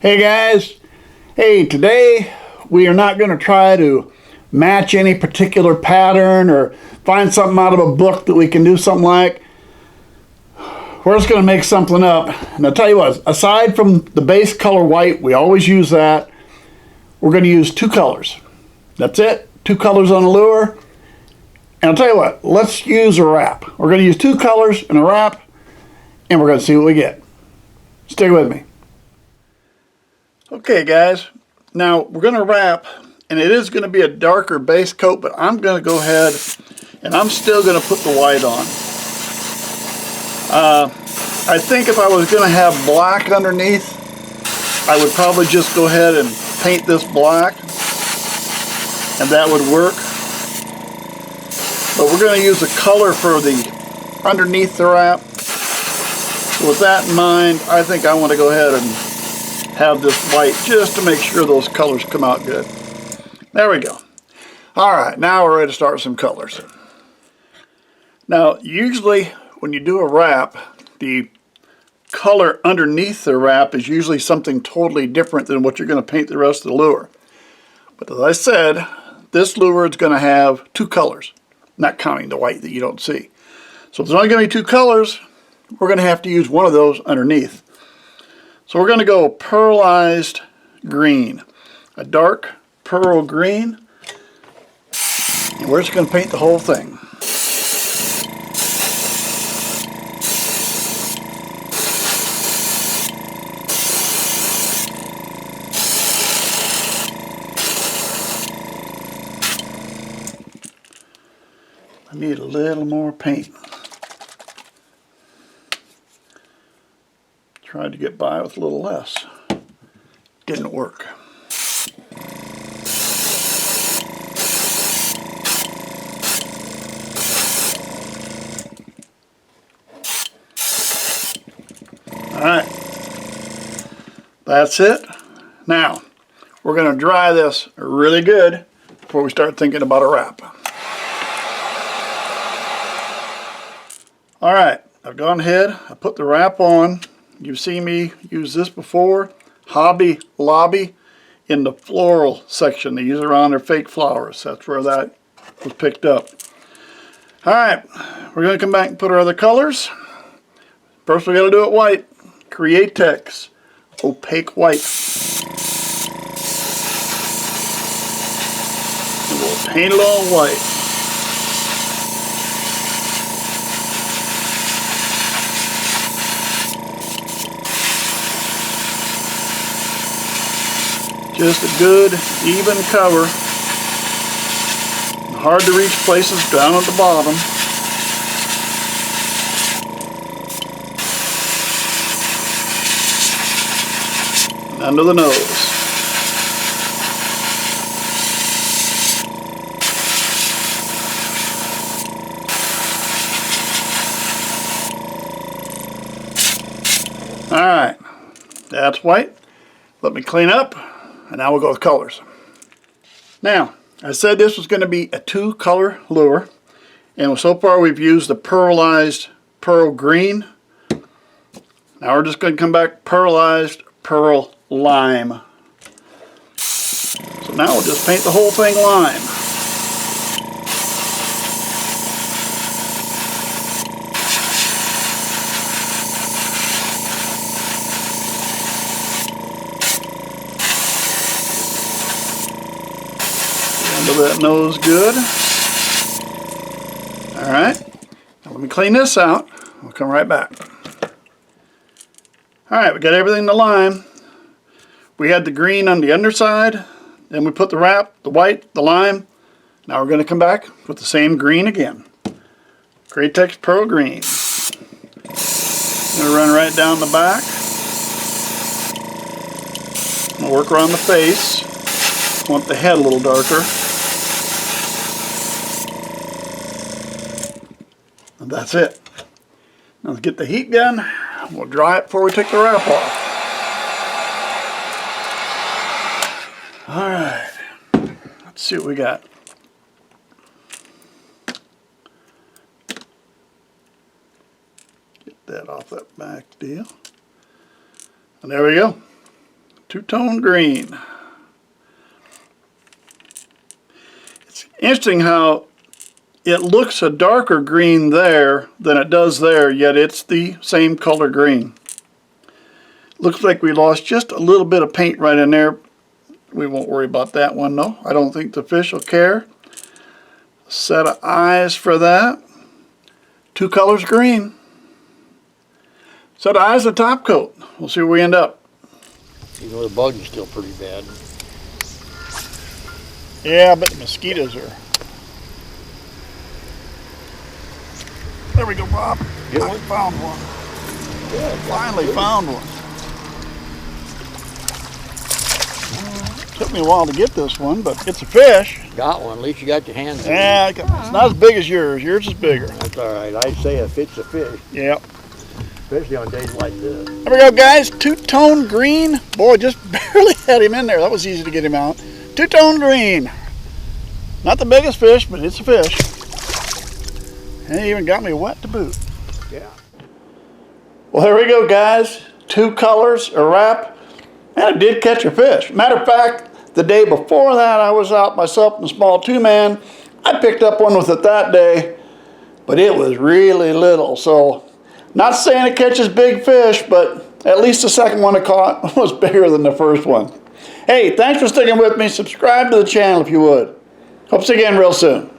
Hey guys, hey, today we are not going to try to match any particular pattern or find something out of a book that we can do something like. We're just going to make something up. And I'll tell you what, aside from the base color white, we always use that, we're going to use two colors. That's it, two colors on a lure. And I'll tell you what, let's use a wrap. We're going to use two colors and a wrap, and we're going to see what we get. Stay with me. Okay guys, now we're going to wrap, and it is going to be a darker base coat, but I'm going to go ahead and I'm still going to put the white on. I think if I was going to have black underneath, I would probably just go ahead and paint this black, and that would work. But we're going to use a color for the underneath the wrap. So with that in mind, I think I want to go ahead and have this white just to make sure those colors come out good. There we go. Alright, now we're ready to start some colors. Now usually when you do a wrap, the color underneath the wrap is usually something totally different than what you're going to paint the rest of the lure. But as I said, this lure is going to have two colors, not counting the white that you don't see. So if there's only going to be two colors, we're going to have to use one of those underneath. So we're going to go pearlized green, a dark pearl green, and we're just going to paint the whole thing. I need a little more paint. Tried to get by with a little less. Didn't work. Alright. That's it. Now, we're going to dry this really good before we start thinking about a wrap. Alright, I've gone ahead, I put the wrap on. You've seen me use this before, Hobby Lobby, in the floral section. They use it around their fake flowers. That's where that was picked up. Alright, we're going to come back and put our other colors. First we got to do it white. Createx Opaque White. And we'll paint it all white. Just a good, even cover. Hard to reach places down at the bottom. And under the nose. Alright, that's white. Let me clean up. And now we'll go with colors. Now, I said this was going to be a two-color lure, and so far we've used the pearlized pearl green. Now we're just going to come back pearlized pearl lime. So now we'll just paint the whole thing lime. That nose good. Alright, now let me clean this out. We'll come right back. Alright, we got everything to lime. We had the green on the underside, then we put the wrap, the white, the lime. Now we're going to come back with the same green again. Createx Pearl Green. I'm going to run right down the back. I'm going to work around the face. Want the head a little darker. And that's it. Now let's get the heat gun. We'll dry it before we take the wrap off. Alright. Let's see what we got. Get that off that back deal. And there we go. Two-tone green. It's interesting how it looks a darker green there than it does there, yet it's the same color green. Looks like we lost just a little bit of paint right in there. We won't worry about that one though. I don't think the fish will care. Set of eyes for that. Two colors green. Set of eyes and top coat. We'll see where we end up. You know the bug is still pretty bad. Yeah, but the mosquitoes are. There we go, Bob. Get I one? found one. Yeah, Finally found one. Took me a while to get this one, but it's a fish. Got one. At least you got your hands in it. Yeah, it's not as big as yours. Yours is bigger. That's all right. I say a fish's a fish, Yep. especially on days like this. There we go, guys. Two-tone green. Boy, just barely had him in there. That was easy to get him out. Two-tone green. Not the biggest fish, but it's a fish. And he even got me wet to boot. Yeah. Well, there we go, guys. Two colors, a wrap, and it did catch a fish. Matter of fact, the day before that, I was out myself in a small two-man. I picked up one with it that day, but it was really little. So, not saying it catches big fish, but at least the second one I caught was bigger than the first one. Hey, thanks for sticking with me. Subscribe to the channel if you would. Hope to see you again real soon.